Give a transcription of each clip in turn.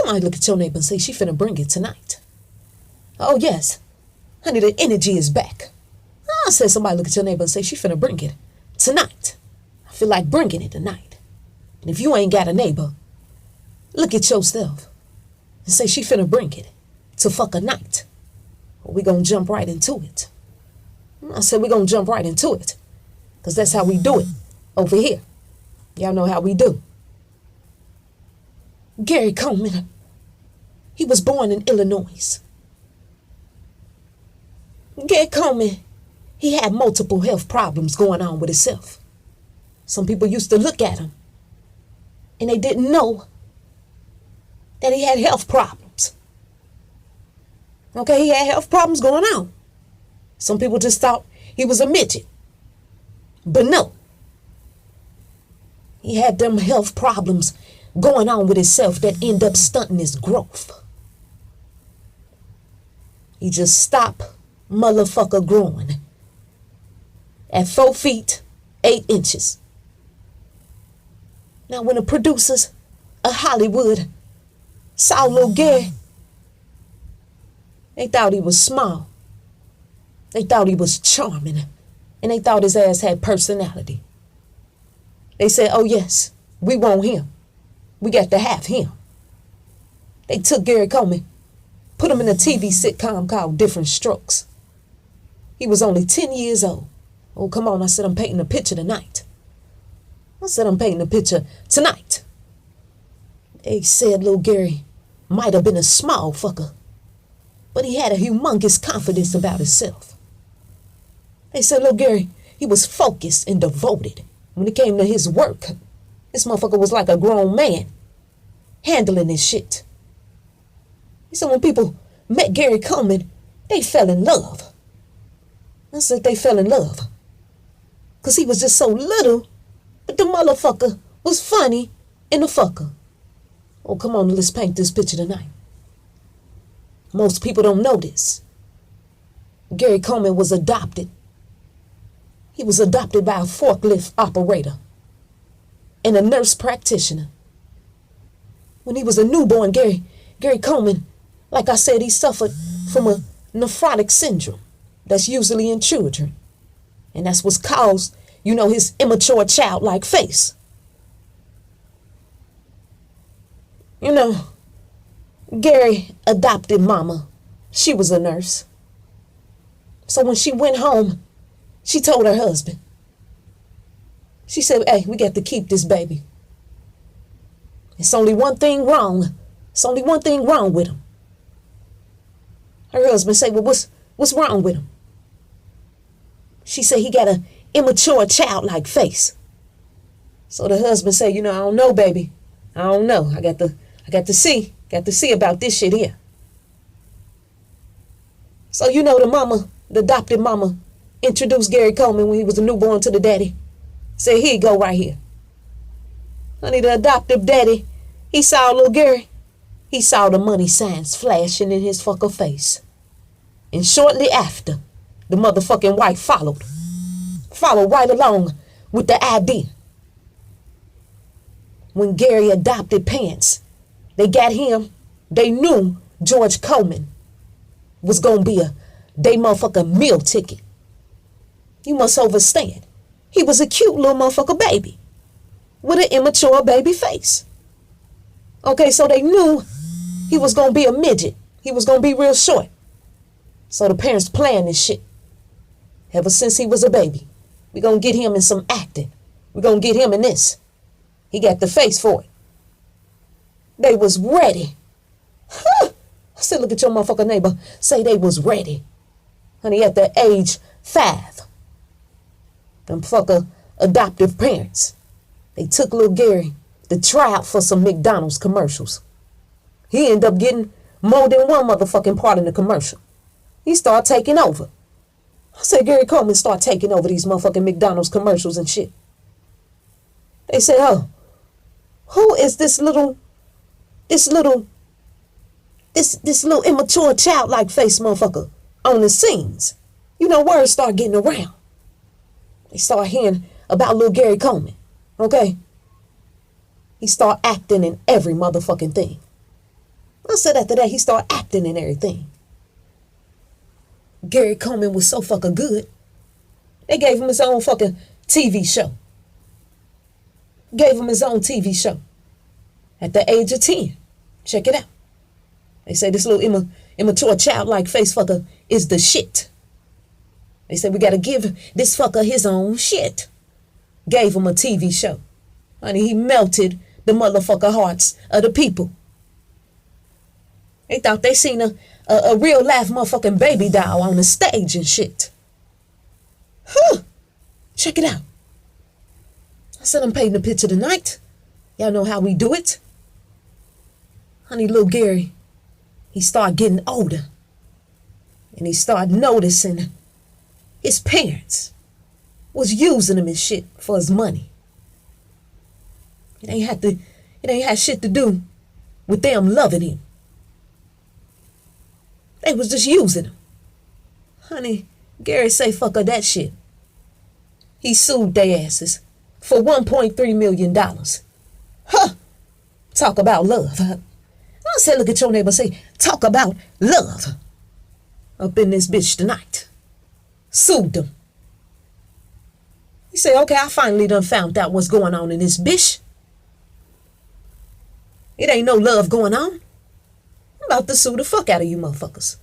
Somebody look at your neighbor and say she finna bring it tonight. Oh, yes. Honey, the energy is back. I said somebody look at your neighbor and say she finna bring it tonight. I feel like bringing it tonight. And if you ain't got a neighbor, look at yourself and say she finna bring it to fuck a night. Or we gonna jump right into it. I said we gonna jump right into it. Because that's how we do it over here. Y'all know how we do. Gary Coleman, he was born in Illinois. Gary Coleman, he had multiple health problems going on with himself. Some people used to look at him and they didn't know that he had health problems. Okay, he had health problems going on. Some people just thought he was a midget. But no. He had them health problems going on with himself that end up stunting his growth. He just stopped motherfucker growing at 4 feet, 8 inches. Now when the producers of Hollywood saw little Gary, they thought he was small. They thought he was charming. And they thought his ass had personality. They said, oh yes, we want him. We got to have him. They took Gary Coleman, put him in a TV sitcom called Different Strokes. He was only 10 years old. Oh, come on, I said I'm painting a picture tonight. I said I'm painting a picture tonight. They said little Gary might have been a small fucker, but he had a humongous confidence about himself. They said little Gary, he was focused and devoted. When it came to his work, this motherfucker was like a grown man handling his shit. He said when people met Gary Coleman, they fell in love. I said they fell in love. Because he was just so little, but the motherfucker was funny and a fucker. Oh, come on, let's paint this picture tonight. Most people don't know this. Gary Coleman was adopted. He was adopted by a forklift operator and a nurse practitioner. When he was a newborn, Gary Coleman, like I said, he suffered from a nephrotic syndrome that's usually in children. And that's what's caused, his immature childlike face. Gary adopted mama. She was a nurse. So when she went home, she told her husband. She said, hey, we got to keep this baby. It's only one thing wrong. It's only one thing wrong with him. Her husband said, well, what's wrong with him? She said he got an immature childlike face. So the husband said, I don't know, baby. I don't know. I got to see about this shit here. So the adopted mama, introduced Gary Coleman when he was a newborn to the daddy. Said, here you go right here. Honey, the adoptive daddy, he saw little Gary. He saw the money signs flashing in his fucker face. And shortly after, the motherfucking wife followed right along with the idea. When Gary adopted parents, they got him. They knew George Coleman was going to be they motherfucking meal ticket. You must understand. He was a cute little motherfucker baby with an immature baby face. Okay, so they knew he was going to be a midget. He was going to be real short. So the parents planned this shit. Ever since he was a baby. We're going to get him in some acting. We're going to get him in this. He got the face for it. They was ready. I said, look at your motherfucker neighbor. Say they was ready. Honey, at the age 5. Them fucker adoptive parents. They took little Gary to try out for some McDonald's commercials. He ended up getting more than one motherfucking part in the commercial. He started taking over. I said, Gary Coleman started taking over these motherfucking McDonald's commercials and shit. They said, oh, who is this little immature childlike face motherfucker on the scenes? Words start getting around. They start hearing about little Gary Coleman, okay? He start acting in every motherfucking thing. I said after that, he started acting and everything. Gary Coleman was so fucking good. They gave him his own fucking TV show. Gave him his own TV show. At the age of 10. Check it out. They say this little immature childlike face fucker is the shit. They said we gotta give this fucker his own shit. Gave him a TV show. Honey, he melted the motherfucker hearts of the people. They thought they seen a real life motherfucking baby doll on the stage and shit. Huh. Check it out. I said I'm painting a picture tonight. Y'all know how we do it. Honey, little Gary, he started getting older. And he started noticing his parents was using him and shit for his money. It ain't had shit to do with them loving him. They was just using him. Honey, Gary say fuck her that shit. He sued their asses for $1.3 million. Huh. Talk about love. I said look at your neighbor and say, talk about love. Up in this bitch tonight. Sued them. He said, okay, I finally done found out what's going on in this bitch. It ain't no love going on. I'm about to sue the fuck out of you motherfuckers.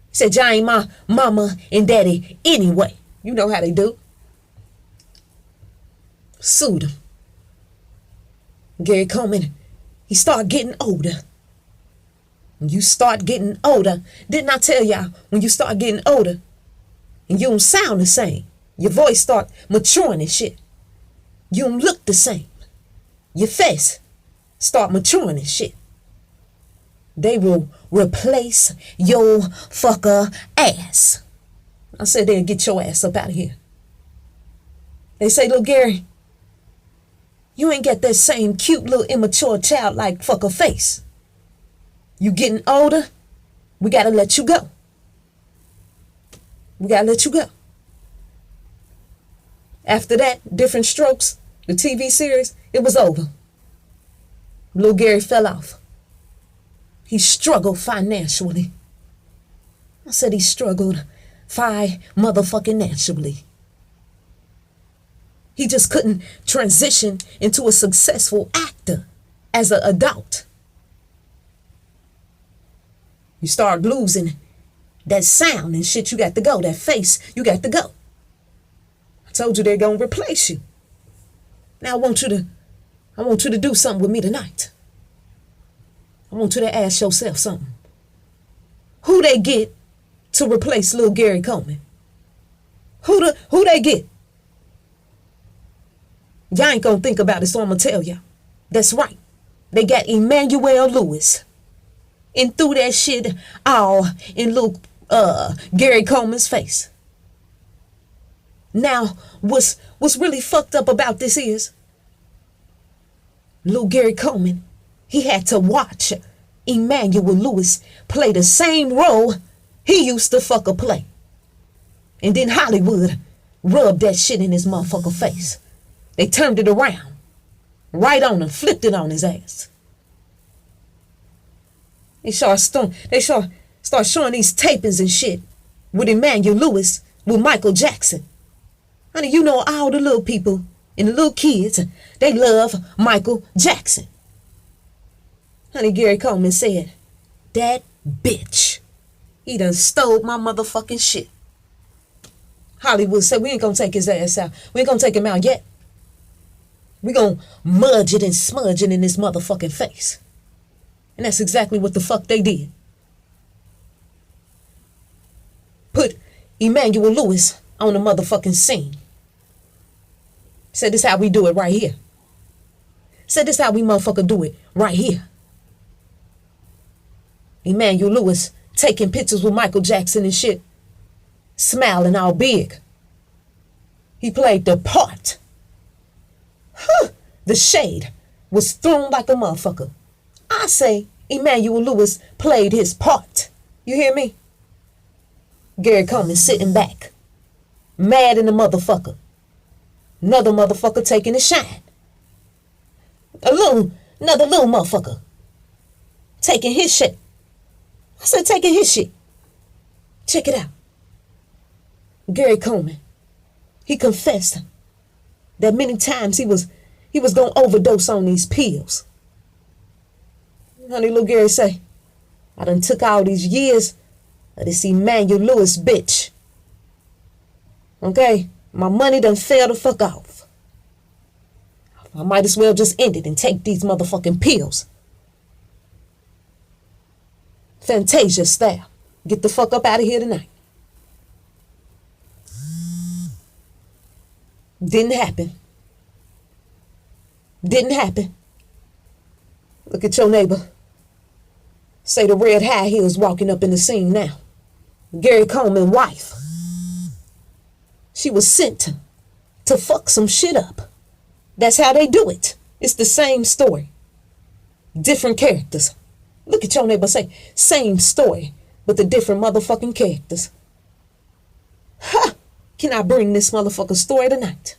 He said, y'all ain't my mama and daddy anyway. You know how they do. Sued him. Gary Coleman, he started getting older. When you start getting older, didn't I tell y'all, when you start getting older, and you don't sound the same, your voice start maturing and shit. You don't look the same. Your face start maturing and shit. They will replace your fucker ass. I said they'll get your ass up out of here. They say, little Gary, you ain't got that same cute little immature childlike fucker face. You getting older, we gotta let you go. We gotta let you go. After that, Different Strokes, the TV series, it was over. Little Gary fell off. He struggled financially. I said he struggled motherfucking-naturally. He just couldn't transition into a successful actor as an adult. You start losing that sound and shit, you got to go. That face, you got to go. I told you they're going to replace you. Now I want you to do something with me tonight. I want you to ask yourself something. Who they get to replace little Gary Coleman? Who they get? Y'all ain't gonna think about it, so I'm gonna tell y'all. That's right. They got Emmanuel Lewis. And threw that shit all in little Gary Coleman's face. Now, what's really fucked up about this is little Gary Coleman, he had to watch Emmanuel Lewis play the same role he used to fucker play. And then Hollywood rubbed that shit in his motherfucker face. They turned it around. Right on him, flipped it on his ass. They start showing these tapings and shit with Emmanuel Lewis, with Michael Jackson. Honey, you know all the little people and the little kids, they love Michael Jackson. Honey, Gary Coleman said, that bitch, he done stole my motherfucking shit. Hollywood said, we ain't gonna take his ass out. We ain't gonna take him out yet. We gonna mudge it and smudge it in his motherfucking face. And that's exactly what the fuck they did. Put Emmanuel Lewis on the motherfucking scene. Said this how we do it right here. Said this how we motherfucker do it right here. Emmanuel Lewis taking pictures with Michael Jackson and shit. Smiling all big. He played the part. Huh. The shade was thrown like a motherfucker. I say Emmanuel Lewis played his part. You hear me? Gary Coleman sitting back. Mad in the motherfucker. Another motherfucker taking his shine. Another little motherfucker taking his shit. I said, taking his shit. Check it out. Gary Coleman, he confessed that many times he was going to overdose on these pills. Honey, little Gary say, I done took all these years of this Emmanuel Lewis bitch. Okay? My money done fell the fuck off. I might as well just end it and take these motherfucking pills. Fantasia style. Get the fuck up out of here tonight. Didn't happen. Didn't happen. Look at your neighbor. Say the red high heels walking up in the scene now. Gary Coleman's wife. She was sent to fuck some shit up. That's how they do it. It's the same story. Different characters. Look at your neighbor, say, same story, but the different motherfucking characters. Ha! Can I bring this motherfucking story tonight?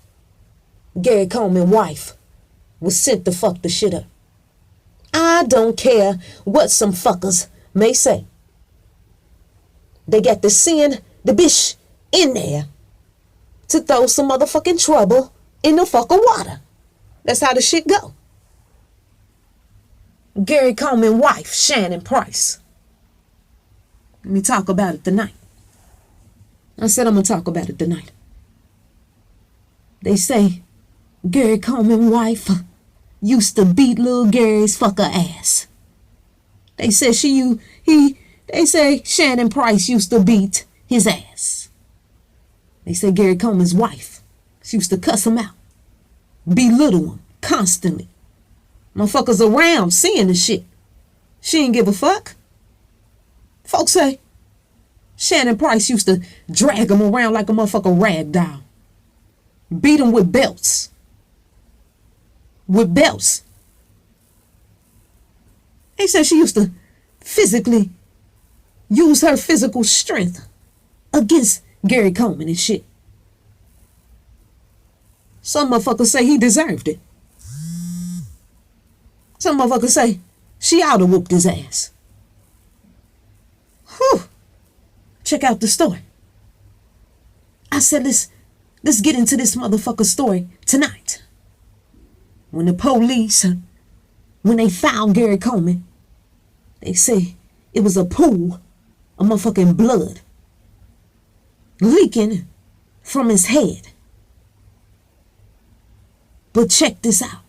Gary Coleman's wife was sent to fuck the shit up. I don't care what some fuckers may say. They got to send the bitch in there to throw some motherfucking trouble in the fucking water. That's how the shit go. Gary Coleman's wife, Shannon Price. Let me talk about it tonight. I said I'm going to talk about it tonight. They say Gary Coleman's wife used to beat little Gary's fucker ass. They say they say Shannon Price used to beat his ass. They say Gary Coleman's wife, she used to cuss him out, belittle him constantly. Motherfuckers around seeing the shit. She ain't give a fuck. Folks say Shannon Price used to drag him around like a motherfucking rag doll. Beat him with belts. With belts. They said she used to physically use her physical strength against Gary Coleman and shit. Some motherfuckers say he deserved it. Some motherfuckers say she oughta whooped his ass. Whew. Check out the story. I said let's get into this motherfucker story tonight. When the police, when they found Gary Coleman, they say it was a pool of motherfucking blood leaking from his head. But check this out.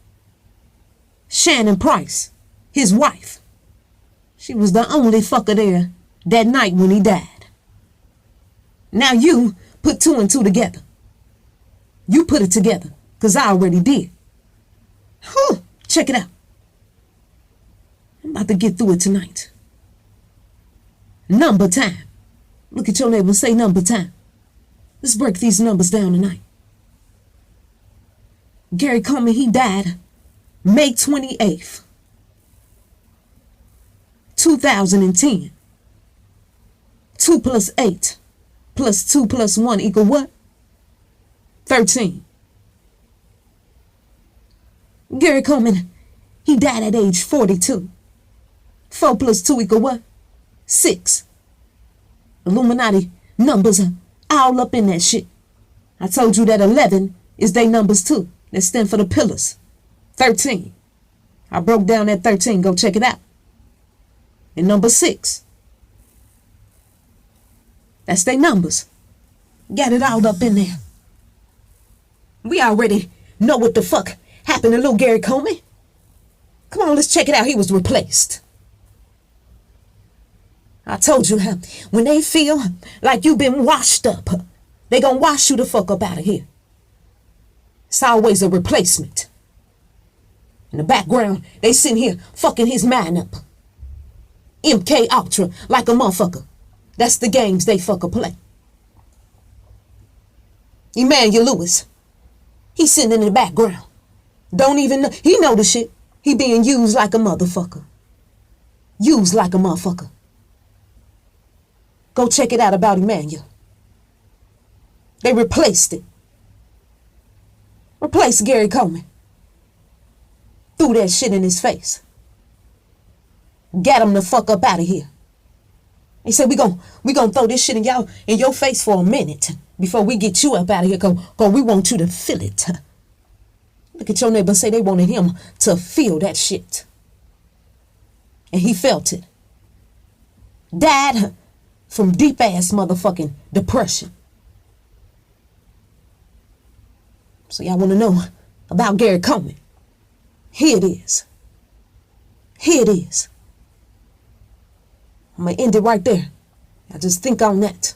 Shannon Price, his wife, she was the only fucker there that night when he died. Now you put two and two together. You put it together, because I already did. Whew, check it out. I'm about to get through it tonight. Number time. Look at your neighbor and say number time. Let's break these numbers down tonight. Gary Coleman, he died May 28th, 2010. 2 plus 8 plus 2 plus 1 equal what? 13. Gary Coleman, he died at age 42. 4 plus 2 equal what? 6. Illuminati numbers are all up in that shit. I told you that 11 is their numbers too. That stand for the pillars. 13. I broke down that 13. Go check it out. And number 6. That's their numbers. Got it all up in there. We already know what the fuck happened to little Gary Coleman. Come on, let's check it out. He was replaced. I told you, when they feel like you've been washed up, they gonna wash you the fuck up out of here. It's always a replacement. In the background, they sitting here fucking his mind up. MK Ultra like a motherfucker. That's the games they fucker play. Emmanuel Lewis, he's sitting in the background. Don't even know. He know the shit. He being used like a motherfucker. Used like a motherfucker. Go check it out about Emmanuel. They replaced it. Replaced Gary Coleman. Threw that shit in his face. Got him the fuck up out of here. He said, we gonna throw this shit in your face for a minute before we get you up out of here, cause we want you to feel it. Look at your neighbor, say they wanted him to feel that shit. And he felt it. Died from deep ass motherfucking depression. So y'all want to know about Gary Coleman? Here it is. Here it is. I'm going to end it right there. I just think on that.